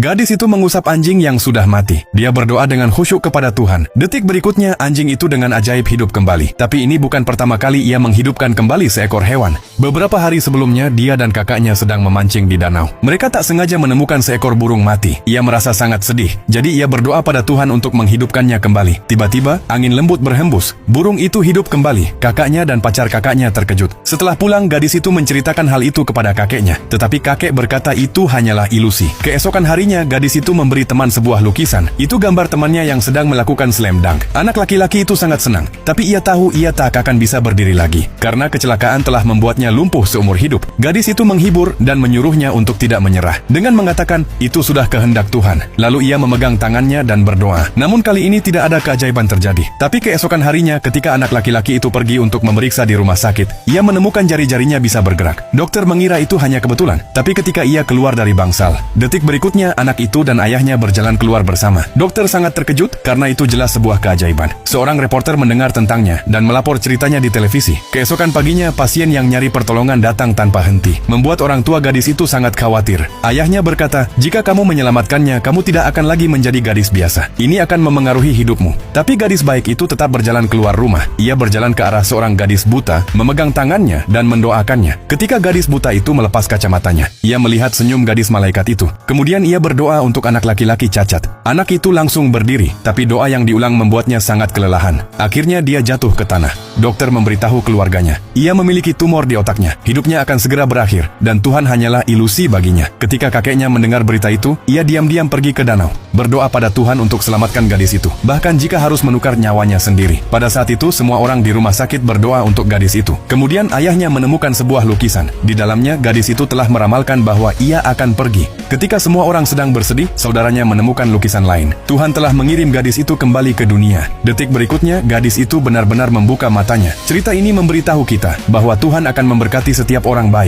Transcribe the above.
Gadis itu mengusap anjing yang sudah mati. Dia berdoa dengan khusyuk kepada Tuhan. Detik berikutnya, anjing itu dengan ajaib hidup kembali. Tapi ini bukan pertama kali ia menghidupkan kembali seekor hewan. Beberapa hari sebelumnya, dia dan kakaknya sedang memancing di danau. Mereka tak sengaja menemukan seekor burung mati. Ia merasa sangat sedih. Jadi ia berdoa pada Tuhan untuk menghidupkannya kembali. Tiba-tiba, angin lembut berhembus. Burung itu hidup kembali. Kakaknya dan pacar kakaknya terkejut. Setelah pulang, gadis itu menceritakan hal itu kepada kakeknya. Tetapi kakek berkata itu hanyalah ilusi. Keesokan harinya, gadis itu memberi teman sebuah lukisan. Itu gambar temannya yang sedang melakukan slam dunk. Anak laki-laki itu sangat senang. Tapi ia tahu ia tak akan bisa berdiri lagi. Karena kecelakaan telah membuatnya lumpuh seumur hidup. Gadis itu menghibur dan menyuruhnya untuk tidak menyerah. Dengan mengatakan, itu sudah kehendak Tuhan. Lalu ia memegang tangannya dan berdoa. Namun kali ini tidak ada keajaiban terjadi. Tapi keesokan harinya, ketika anak laki-laki itu pergi untuk memeriksa di rumah sakit, ia menemukan jari-jarinya bisa bergerak. Dokter mengira itu hanya kebetulan. Tapi ketika ia keluar dari bangsal, detik berikutnya anak itu dan ayahnya berjalan keluar bersama. Dokter sangat terkejut karena itu jelas sebuah keajaiban. Seorang reporter mendengar tentangnya dan melapor ceritanya di televisi. Keesokan paginya, pasien yang nyari pertolongan datang tanpa henti, membuat orang tua gadis itu sangat khawatir. Ayahnya berkata, jika kamu menyelamatkannya, kamu tidak akan lagi menjadi gadis biasa. Ini akan memengaruhi hidupmu. Tapi gadis baik itu tetap berjalan keluar rumah. Ia berjalan ke arah seorang gadis buta, memegang tangannya dan mendoakannya. Ketika gadis buta itu melepas kacamatanya, ia melihat senyum gadis malaikat itu. Kemudian ia berdoa untuk anak laki-laki cacat. Anak itu langsung berdiri, tapi doa yang diulang membuatnya sangat kelelahan. Akhirnya dia jatuh ke tanah. Dokter memberitahu keluarganya, ia memiliki tumor di otaknya. Hidupnya akan segera berakhir, dan Tuhan hanyalah ilusi baginya. Ketika kakeknya mendengar berita itu, ia diam-diam pergi ke danau, berdoa pada Tuhan untuk selamatkan gadis itu, bahkan jika harus menukar nyawanya sendiri. Pada saat itu, semua orang di rumah sakit berdoa untuk gadis itu. Kemudian ayahnya menemukan sebuah lukisan. Di dalamnya, gadis itu telah meramalkan bahwa ia akan pergi. Ketika semua orang sedang bersedih, saudaranya menemukan lukisan lain. Tuhan telah mengirim gadis itu kembali ke dunia. Detik berikutnya, gadis itu benar-benar membuka matanya. Cerita ini memberitahu kita bahwa Tuhan akan memberkati setiap orang baik.